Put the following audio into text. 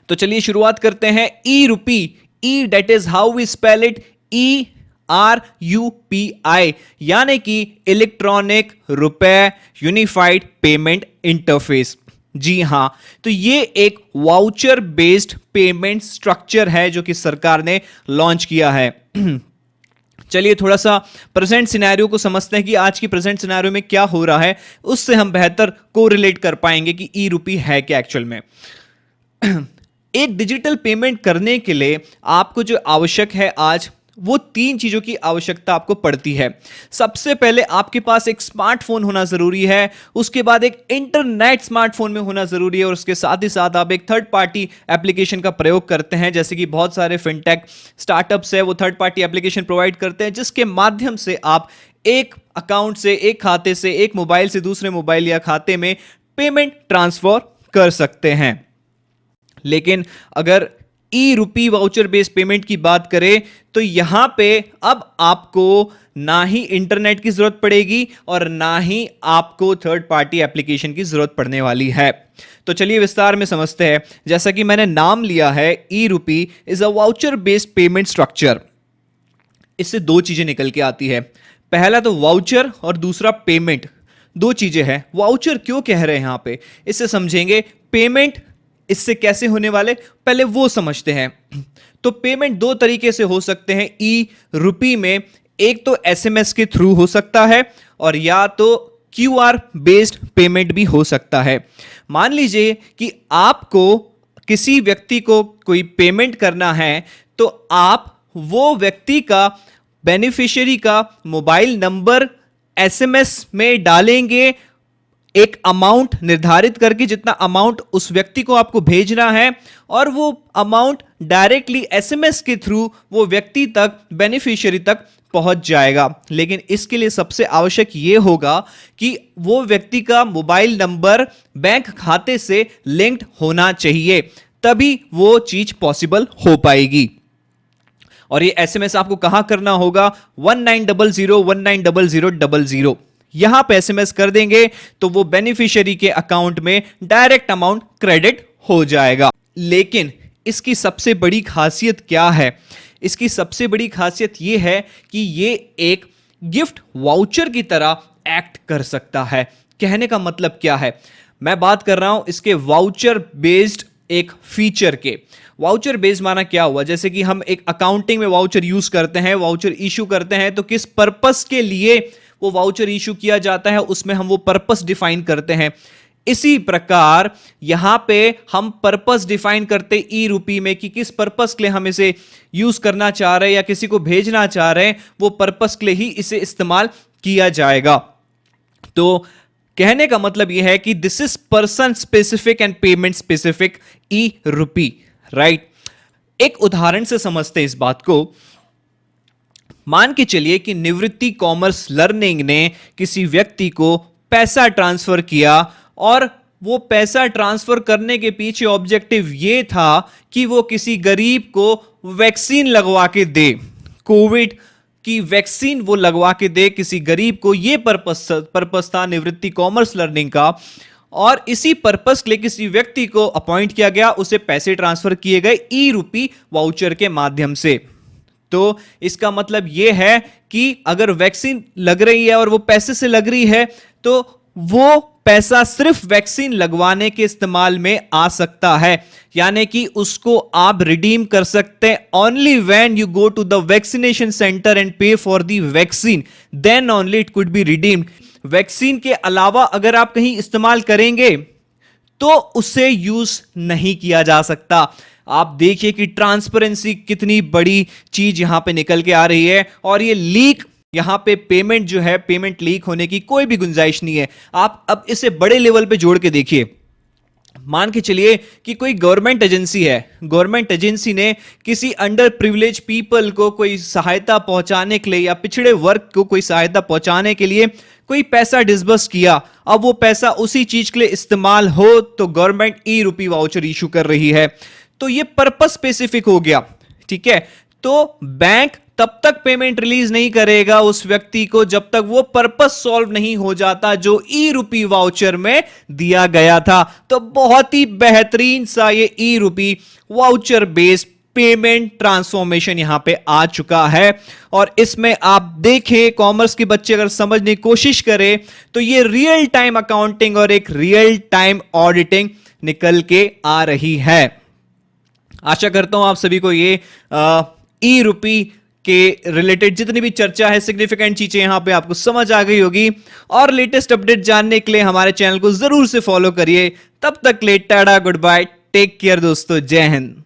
तो चलिए शुरुआत करते हैं। E RUPI, e that is how we spell it, ERUPI, यानी कि इलेक्ट्रॉनिक रुपए यूनिफाइड पेमेंट इंटरफेस। जी हां, तो ये एक वाउचर बेस्ड पेमेंट स्ट्रक्चर है जो कि सरकार ने लॉन्च किया है। चलिए थोड़ा सा प्रेजेंट सिनेरियो को समझते हैं कि आज की प्रेजेंट सिनेरियो में क्या हो रहा है, उससे हम बेहतर कोरिलेट कर पाएंगे कि ई रूपी है क्या एक्चुअल में। एक डिजिटल पेमेंट करने के लिए आपको जो आवश्यक है आज, वो 3 चीजों की आवश्यकता आपको पड़ती है। सबसे पहले आपके पास एक स्मार्टफोन होना जरूरी है, उसके बाद एक इंटरनेट स्मार्टफोन में होना जरूरी है, और उसके साथ ही साथ आप एक थर्ड पार्टी एप्लीकेशन का प्रयोग करते हैं, जैसे कि बहुत सारे फिनटेक स्टार्टअप्स है वो थर्ड पार्टी एप्लीकेशन प्रोवाइड करते हैं, जिसके माध्यम से आप एक अकाउंट से, एक खाते से, एक मोबाइल से दूसरे मोबाइल या खाते में पेमेंट ट्रांसफर कर सकते हैं। लेकिन अगर ई रूपी वाउचर बेस्ड पेमेंट की बात करें तो यहां पे अब आपको ना ही इंटरनेट की जरूरत पड़ेगी और ना ही आपको थर्ड पार्टी एप्लीकेशन की जरूरत पड़ने वाली है। तो चलिए विस्तार में समझते हैं। जैसा कि मैंने नाम लिया है, e RUPI is a voucher based payment structure. इससे 2 चीजें निकल के आती है, पहला तो वाउचर और दूसरा पेमेंट। 2 चीजें हैं। वाउचर क्यों कह रहे हैं यहां पे, इससे समझेंगे। पेमेंट इससे कैसे होने वाले, पहले वो समझते हैं। तो पेमेंट 2 तरीके से हो सकते हैं ई रूपी में। एक तो एसएमएस के थ्रू हो सकता है और या तो क्यूआर बेस्ड पेमेंट भी हो सकता है। मान लीजिए कि आपको किसी व्यक्ति को कोई पेमेंट करना है, तो आप वो व्यक्ति का, बेनिफिशियरी का मोबाइल नंबर एसएमएस में डालेंगे, एक अमाउंट निर्धारित करके जितना अमाउंट उस व्यक्ति को आपको भेजना है, और वो अमाउंट डायरेक्टली एसएमएस के थ्रू वो व्यक्ति तक, बेनिफिशियरी तक पहुंच जाएगा। लेकिन इसके लिए सबसे आवश्यक ये होगा कि वो व्यक्ति का मोबाइल नंबर बैंक खाते से लिंक्ड होना चाहिए, तभी वो चीज पॉसिबल हो पाएगी। और ये एसएमएस आपको कहां करना होगा, 1900190000। यहां पे एसएमएस कर देंगे तो वो बेनिफिशियरी के अकाउंट में डायरेक्ट अमाउंट क्रेडिट हो जाएगा। लेकिन इसकी सबसे बड़ी खासियत क्या है, इसकी सबसे बड़ी खासियत यह है कि ये एक गिफ्ट वाउचर की तरह एक्ट कर सकता है। कहने का मतलब क्या है, मैं बात कर रहा हूं इसके वाउचर बेस्ड एक फीचर के। वाउचर बेस्ड माना क्या हुआ, जैसे कि हम एक अकाउंटिंग में वाउचर यूज करते हैं, वाउचर इशू करते हैं, तो किस पर्पस के लिए वो वाउचर इशू किया जाता है, उसमें हम वो पर्पस डिफाइन करते हैं। इसी प्रकार यहां पे हम पर्पस डिफाइन करते ई रूपी में कि किस पर्पस के लिए हम इसे यूज करना चाह रहे हैं या किसी को भेजना चाह रहे हैं, वो पर्पस के लिए ही इसे इस्तेमाल किया जाएगा। तो कहने का मतलब यह है कि this is person specific and payment specific e RUPI, right. एक उदाहरण से समझते हैं इस बात को। मान के चलिए कि निवृत्ति कॉमर्स लर्निंग ने किसी व्यक्ति को पैसा ट्रांसफर किया, और वो पैसा ट्रांसफर करने के पीछे ऑब्जेक्टिव ये था कि वो किसी गरीब को वैक्सीन लगवा के दे, कोविड की वैक्सीन वो लगवा के दे किसी गरीब को। ये पर्पस था निवृत्ति कॉमर्स लर्निंग का, और इसी पर्पस के लिए किसी व्यक्ति को अपॉइंट किया गया, उसे पैसे ट्रांसफर किए गए ई रूपी वाउचर के माध्यम से। तो इसका मतलब यह है कि अगर वैक्सीन लग रही है और वो पैसे से लग रही है, तो वो पैसा सिर्फ वैक्सीन लगवाने के इस्तेमाल में आ सकता है, यानी कि उसको आप रिडीम कर सकते हैं only when you go to the vaccination centre and pay for the vaccine, then only it could be redeemed. Vaccine के अलावा अगर आप कहीं इस्तेमाल करेंगे तो उसे यूज नहीं किया जा सकता। आप देखिए कि ट्रांसपेरेंसी कितनी बड़ी चीज यहां पे निकल के आ रही है, और ये लीक, यहां पे पेमेंट जो है, पेमेंट लीक होने की कोई भी गुंजाइश नहीं है। आप अब इसे बड़े लेवल पे जोड़ के देखिए। मान के चलिए कि कोई गवर्नमेंट एजेंसी है, गवर्नमेंट एजेंसी ने किसी अंडर प्रिविलेज पीपल को कोई सहायता पहुंचाने के लिए या पिछड़े वर्ग को कोई सहायता पहुंचाने के लिए कोई पैसा डिसबर्स किया। अब वो पैसा उसी चीज के लिए इस्तेमाल हो तो गवर्नमेंट ई रूपी वाउचर इशू कर रही है। तो ये पर्पस स्पेसिफिक हो गया, ठीक है। तो बैंक तब तक पेमेंट रिलीज नहीं करेगा उस व्यक्ति को जब तक वो पर्पस सॉल्व नहीं हो जाता जो ई रूपी वाउचर में दिया गया था। तो बहुत ही बेहतरीन सा ये ई रूपी वाउचर बेस्ड पेमेंट ट्रांसफॉर्मेशन यहां पे आ चुका है। और इसमें आप देखें, कॉमर्स के बच्चे अगर समझने की कोशिश करें तो ये रियल टाइम अकाउंटिंग और एक रियल टाइम ऑडिटिंग निकल के आ रही है। आशा करता हूं आप सभी को ये ई रूपी के रिलेटेड जितनी भी चर्चा है, सिग्निफिकेंट चीजें यहां पे आपको समझ आ गई होगी। और लेटेस्ट अपडेट जानने के लिए हमारे चैनल को जरूर से फॉलो करिए। तब तक ले टाटा, गुड बाय, टेक केयर दोस्तों, जय हिंद।